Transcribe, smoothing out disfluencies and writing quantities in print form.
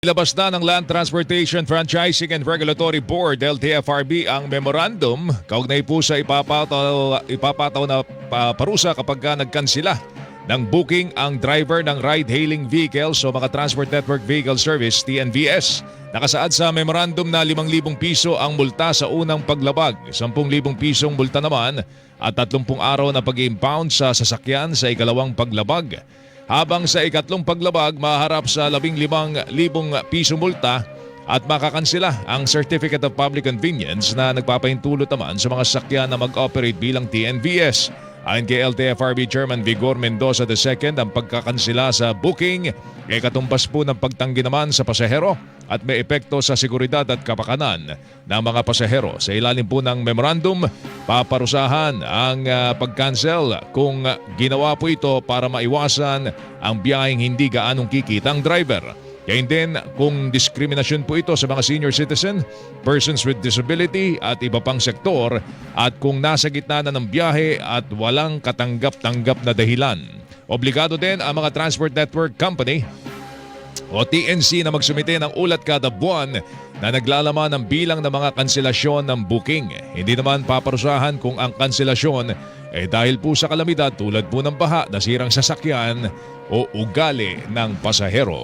Ilabas na ng Land Transportation Franchising and Regulatory Board LTFRB ang memorandum kaugnay po sa ipapataw na parusa kapag nagkansila ng booking ang driver ng ride-hailing vehicles o mga Transport Network Vehicle Service TNVS. Nakasaad sa memorandum na 5,000 piso ang multa sa unang paglabag, 10,000 pisong multa naman at 30 araw na pag-impound sa sasakyan sa ikalawang paglabag. Habang sa ikatlong paglabag, maharap sa 15,000 piso multa at makakansila ang Certificate of Public Convenience na nagpapahintulot naman sa mga sasakyan na mag-operate bilang TNVS. Ayon kay LTFRB Chairman Vigor Mendoza II, ang pagkakansila sa booking ay katumbas po ng pagtanggi naman sa pasahero at may epekto sa seguridad at kapakanan ng mga pasahero. Sa ilalim po ng memorandum, paparusahan ang pag-cancel kung ginawa po ito para maiwasan ang biyaheng hindi gaanong kikitang driver. Kaya din kung diskriminasyon po ito sa mga senior citizen, persons with disability at iba pang sektor at kung nasa gitna na ng biyahe at walang katanggap-tanggap na dahilan. Obligado din ang mga Transport Network Company o TNC na magsumite ng ulat kada buwan na naglalaman ng bilang ng mga kanselasyon ng booking. Hindi naman paparusahan kung ang kanselasyon ay dahil po sa kalamidad tulad po ng baha, nasirang sasakyan o ugali ng pasahero.